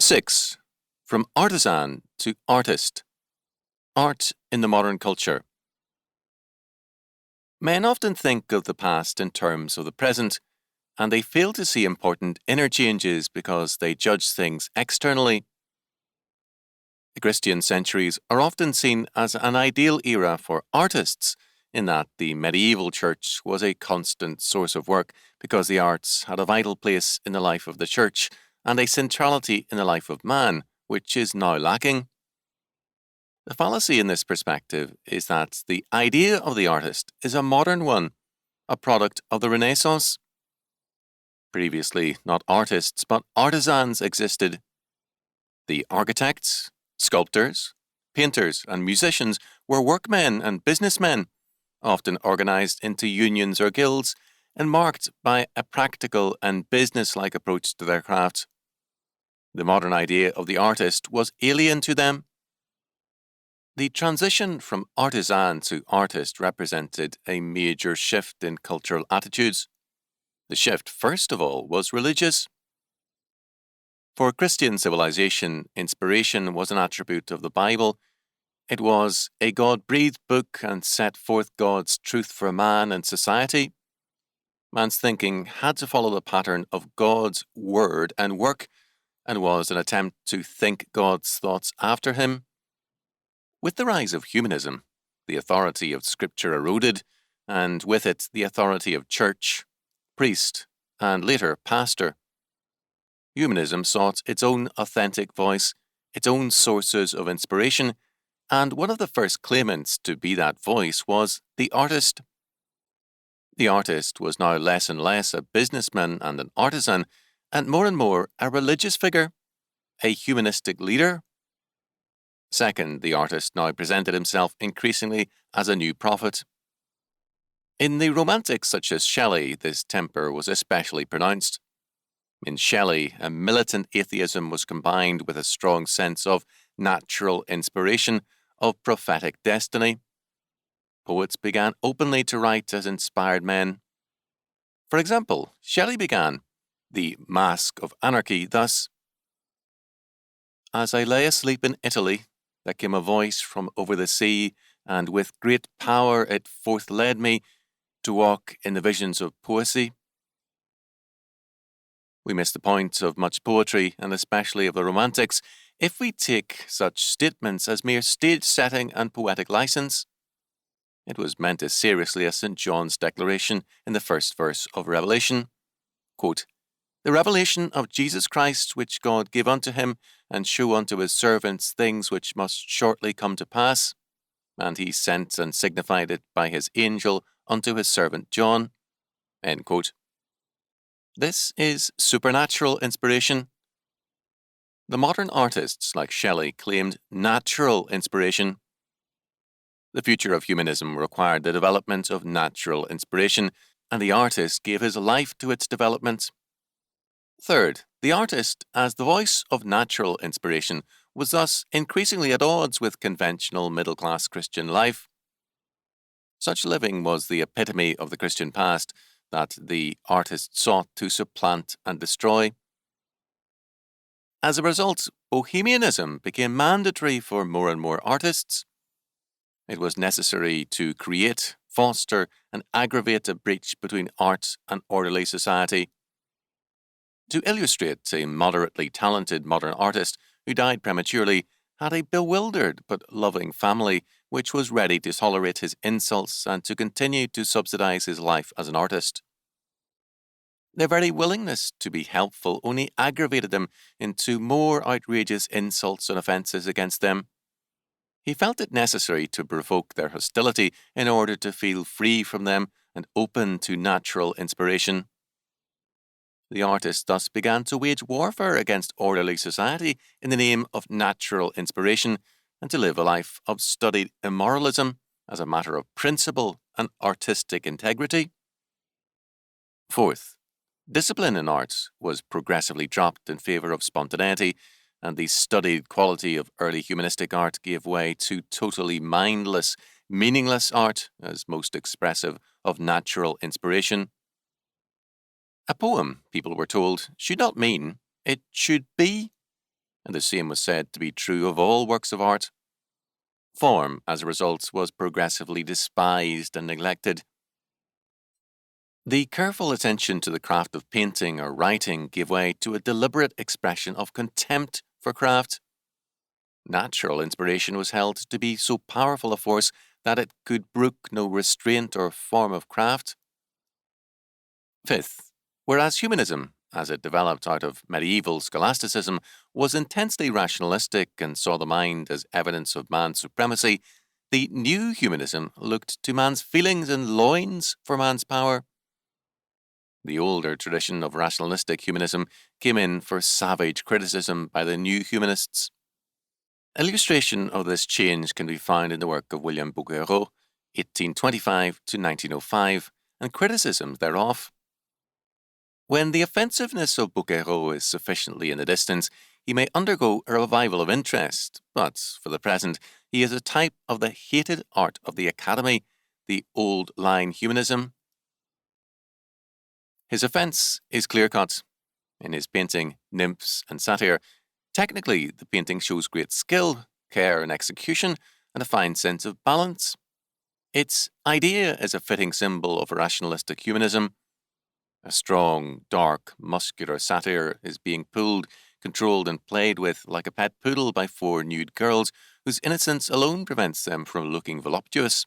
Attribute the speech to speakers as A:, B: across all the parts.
A: 6. From artisan to artist. Art in the modern culture. Men often think of the past in terms of the present, and they fail to see important inner changes because they judge things externally. The Christian centuries are often seen as an ideal era for artists, in that the medieval church was a constant source of work because the arts had a vital place in the life of the church and a centrality in the life of man, which is now lacking. The fallacy in this perspective is that the idea of the artist is a modern one, a product of the Renaissance. Previously, not artists, but artisans existed. The architects, sculptors, painters, and musicians were workmen and businessmen, often organized into unions or guilds, and marked by a practical and business-like approach to their craft. The modern idea of the artist was alien to them. The transition from artisan to artist represented a major shift in cultural attitudes. The shift, first of all, was religious. For Christian civilization, inspiration was an attribute of the Bible. It was a God-breathed book and set forth God's truth for man and society. Man's thinking had to follow the pattern of God's word and work, and was an attempt to think God's thoughts after him. With the rise of humanism, the authority of Scripture eroded, and with it the authority of church, priest, and later pastor. Humanism sought its own authentic voice, its own sources of inspiration, and one of the first claimants to be that voice was the artist. The artist was now less and less a businessman and an artisan, and more a religious figure, a humanistic leader. Second, the artist now presented himself increasingly as a new prophet. In the Romantics such as Shelley, this temper was especially pronounced. In Shelley, a militant atheism was combined with a strong sense of natural inspiration, of prophetic destiny. Poets began openly to write as inspired men. For example, Shelley began The Mask of Anarchy thus: "As I lay asleep in Italy, there came a voice from over the sea, and with great power it forth led me to walk in the visions of poesy." We miss the point of much poetry, and especially of the Romantics, if we take such statements as mere stage setting and poetic license. It was meant as seriously as St. John's declaration in the first verse of Revelation. Quote, "The revelation of Jesus Christ, which God gave unto him, and shew unto his servants things which must shortly come to pass. And he sent and signified it by his angel unto his servant John." End quote. This is supernatural inspiration. The modern artists, like Shelley, claimed natural inspiration. The future of humanism required the development of natural inspiration, and the artist gave his life to its development. Third, the artist, as the voice of natural inspiration, was thus increasingly at odds with conventional middle-class Christian life. Such living was the epitome of the Christian past that the artist sought to supplant and destroy. As a result, bohemianism became mandatory for more and more artists. It was necessary to create, foster, and aggravate a breach between art and orderly society. To illustrate, a moderately talented modern artist who died prematurely had a bewildered but loving family which was ready to tolerate his insults and to continue to subsidize his life as an artist. Their very willingness to be helpful only aggravated them into more outrageous insults and offences against them. He felt it necessary to provoke their hostility in order to feel free from them and open to natural inspiration. The artist thus began to wage warfare against orderly society in the name of natural inspiration, and to live a life of studied immoralism as a matter of principle and artistic integrity. Fourth, discipline in arts was progressively dropped in favour of spontaneity, and the studied quality of early humanistic art gave way to totally mindless, meaningless art as most expressive of natural inspiration. A poem, people were told, should not mean, it should be. and the same was said to be true of all works of art. Form, as a result, was progressively despised and neglected. The careful attention to the craft of painting or writing gave way to a deliberate expression of contempt for craft. Natural inspiration was held to be so powerful a force that it could brook no restraint or form of craft. Fifth, whereas humanism, as it developed out of medieval scholasticism, was intensely rationalistic and saw the mind as evidence of man's supremacy, the new humanism looked to man's feelings and loins for man's power. The older tradition of rationalistic humanism came in for savage criticism by the new humanists. Illustration of this change can be found in the work of William Bouguereau, 1825 to 1905, and criticisms thereof. When the offensiveness of Bouguereau is sufficiently in the distance, he may undergo a revival of interest, but for the present he is a type of the hated art of the Academy, the old line humanism. His offence is clear-cut. In his painting Nymphs and Satyr, technically the painting shows great skill, care in execution, and a fine sense of balance. Its idea is a fitting symbol of rationalistic humanism. A strong, dark, muscular satyr is being pulled, controlled and played with like a pet poodle by four nude girls whose innocence alone prevents them from looking voluptuous.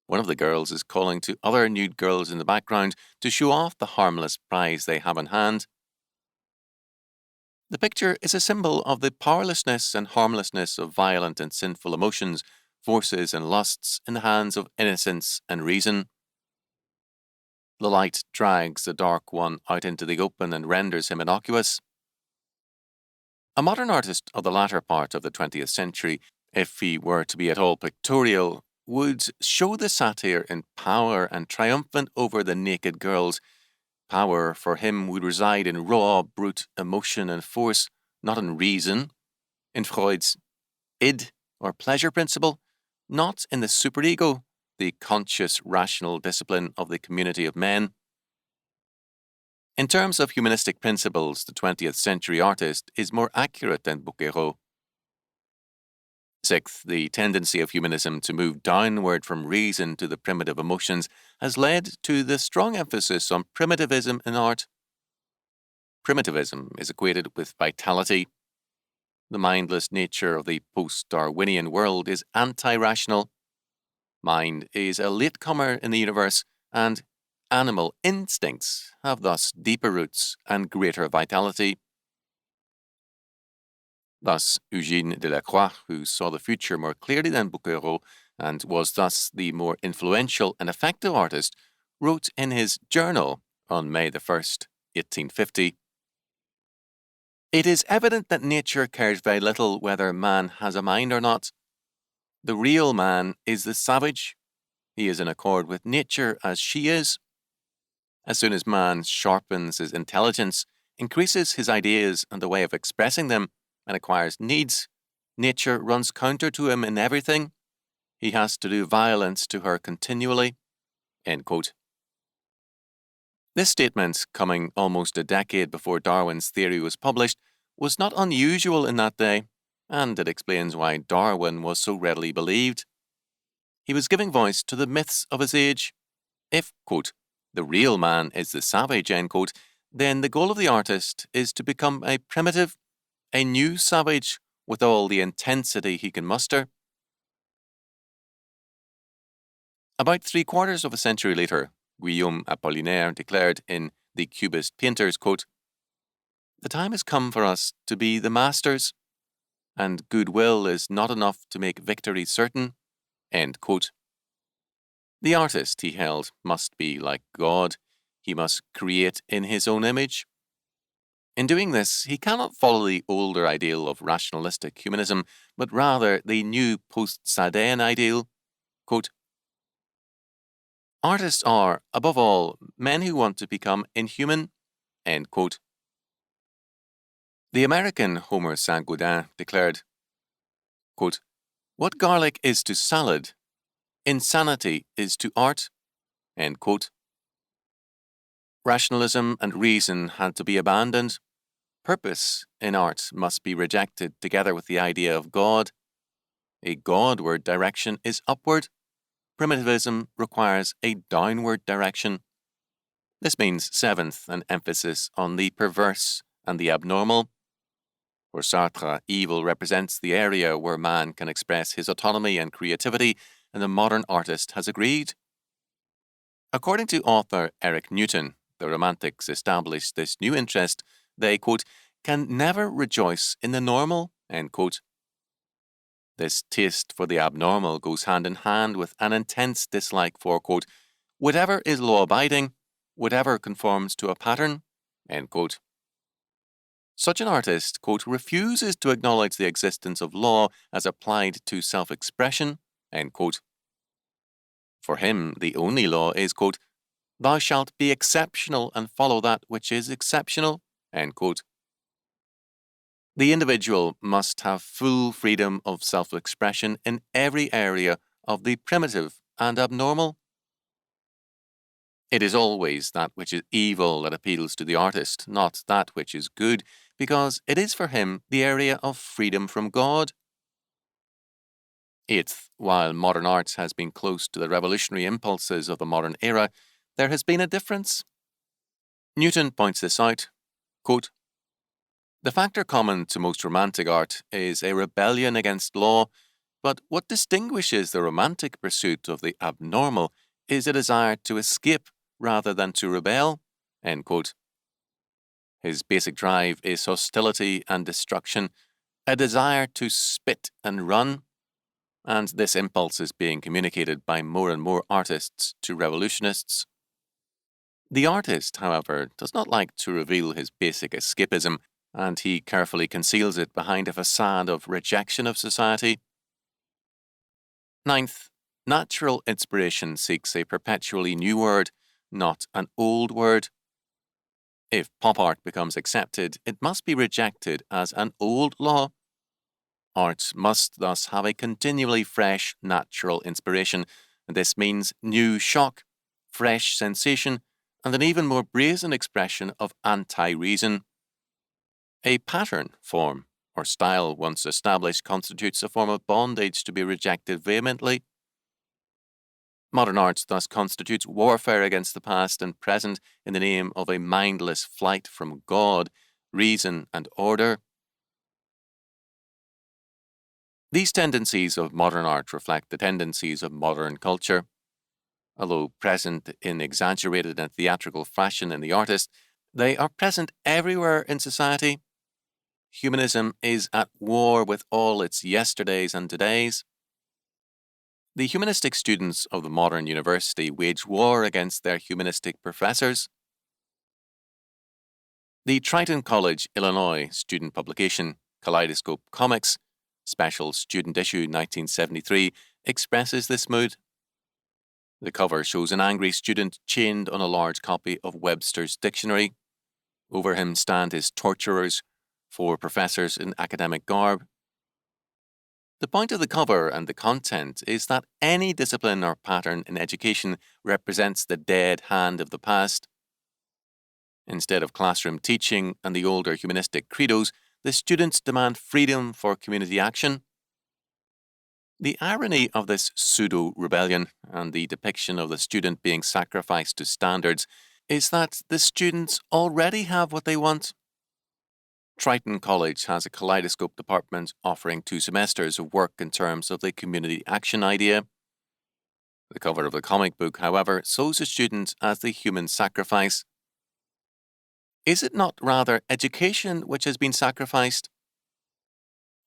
A: One of the girls is calling to other nude girls in the background to show off the harmless prize they have in hand. The picture is a symbol of the powerlessness and harmlessness of violent and sinful emotions, forces and lusts in the hands of innocence and reason. The light drags the dark one out into the open and renders him innocuous. A modern artist of the latter part of the 20th century, if he were to be at all pictorial, would show the satyr in power and triumphant over the naked girls. Power for him would reside in raw, brute emotion and force, not in reason, in Freud's id or pleasure principle, not in the superego, the conscious, rational discipline of the community of men. In terms of humanistic principles, the 20th century artist is more accurate than Bouguereau. Sixth, the tendency of humanism to move downward from reason to the primitive emotions has led to the strong emphasis on primitivism in art. Primitivism is equated with vitality. The mindless nature of the post-Darwinian world is anti-rational. Mind is a latecomer in the universe, and animal instincts have thus deeper roots and greater vitality. Thus, Eugène Delacroix, who saw the future more clearly than Bouguereau and was thus the more influential and effective artist, wrote in his journal on May the 1st, 1850, "It is evident that nature cares very little whether man has a mind or not. The real man is the savage. He is in accord with nature as she is. As soon as man sharpens his intelligence, increases his ideas and the way of expressing them, and acquires needs, nature runs counter to him in everything. He has to do violence to her continually." End quote. This statement, coming almost a decade before Darwin's theory was published, was not unusual in that day, and it explains why Darwin was so readily believed. He was giving voice to the myths of his age. If, quote, the real man is the savage, end quote, then the goal of the artist is to become a primitive, a new savage with all the intensity he can muster. About 3/4 of a century later, Guillaume Apollinaire declared in The Cubist Painters, quote, "The time has come for us to be the masters, and goodwill is not enough to make victory certain." End quote. The artist, he held, must be like God. He must create in his own image. In doing this, he cannot follow the older ideal of rationalistic humanism, but rather the new post-Sadaean ideal. Quote, "Artists are, above all, men who want to become inhuman." End quote. The American Homer Saint-Gaudens declared, quote, "What garlic is to salad, insanity is to art." End quote. Rationalism and reason had to be abandoned. Purpose in art must be rejected together with the idea of God. A Godward direction is upward. Primitivism requires a downward direction. This means, seventh, an emphasis on the perverse and the abnormal. For Sartre, evil represents the area where man can express his autonomy and creativity, and the modern artist has agreed. According to author Eric Newton, the Romantics established this new interest. They, quote, can never rejoice in the normal, end quote. This taste for the abnormal goes hand in hand with an intense dislike for, quote, whatever is law-abiding, whatever conforms to a pattern, end quote. Such an artist, quote, refuses to acknowledge the existence of law as applied to self-expression, end quote. For him, the only law is, quote, thou shalt be exceptional and follow that which is exceptional, end quote. The individual must have full freedom of self-expression in every area of the primitive and abnormal. It is always that which is evil that appeals to the artist, not that which is good, because it is for him the area of freedom from God. Eighth, while modern art has been close to the revolutionary impulses of the modern era, there has been a difference. Newton points this out, quote, the factor common to most romantic art is a rebellion against law, but what distinguishes the romantic pursuit of the abnormal is a desire to escape rather than to rebel, end quote. His basic drive is hostility and destruction, a desire to spit and run, and this impulse is being communicated by more and more artists to revolutionists. The artist, however, does not like to reveal his basic escapism, and he carefully conceals it behind a facade of rejection of society. Ninth, natural inspiration seeks a perpetually new word, not an old word. If pop art becomes accepted, it must be rejected as an old law. Art must thus have a continually fresh, natural inspiration, and this means new shock, fresh sensation, and an even more brazen expression of anti-reason. A pattern, form, or style once established constitutes a form of bondage to be rejected vehemently. Modern art thus constitutes warfare against the past and present in the name of a mindless flight from God, reason, and order. These tendencies of modern art reflect the tendencies of modern culture. Although present in exaggerated and theatrical fashion in the artist, they are present everywhere in society. Humanism is at war with all its yesterdays and todays. The humanistic students of the modern university wage war against their humanistic professors. The Triton College, Illinois student publication, Kaleidoscope Comics, Special Student Issue 1973, expresses this mood. The cover shows an angry student chained on a large copy of Webster's Dictionary. Over him stand his torturers, 4 professors in academic garb. The point of the cover and the content is that any discipline or pattern in education represents the dead hand of the past. Instead of classroom teaching and the older humanistic credos, the students demand freedom for community action. The irony of this pseudo-rebellion and the depiction of the student being sacrificed to standards is that the students already have what they want. Triton College has a kaleidoscope department offering 2 semesters of work in terms of the community action idea. The cover of the comic book, however, shows the student as the human sacrifice. Is it not rather education which has been sacrificed?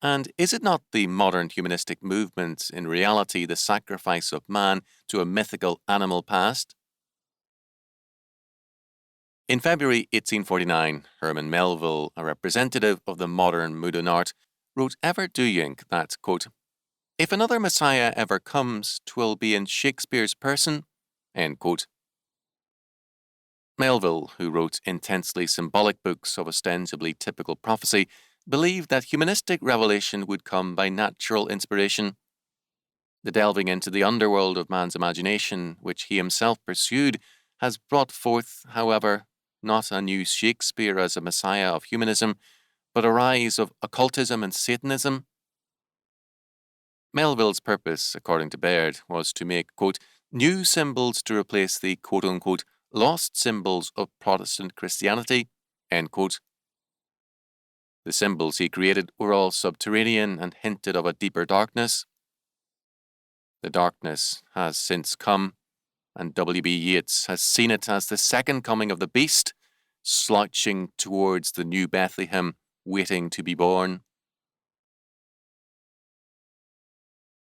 A: And is it not the modern humanistic movement in reality the sacrifice of man to a mythical animal past? In February 1849, Herman Melville, a representative of the modern mood in art, wrote ever doing that, quote, if another Messiah ever comes, 'twill be in Shakespeare's person, end quote. Melville, who wrote intensely symbolic books of ostensibly typical prophecy, believed that humanistic revelation would come by natural inspiration. The delving into the underworld of man's imagination, which he himself pursued, has brought forth, however, not a new Shakespeare as a messiah of humanism, but a rise of occultism and Satanism? Melville's purpose, according to Baird, was to make, quote, new symbols to replace the quote-unquote lost symbols of Protestant Christianity, end quote. The symbols he created were all subterranean and hinted of a deeper darkness. The darkness has since come, and W.B. Yeats has seen it as the second coming of the beast, slouching towards the new Bethlehem, waiting to be born.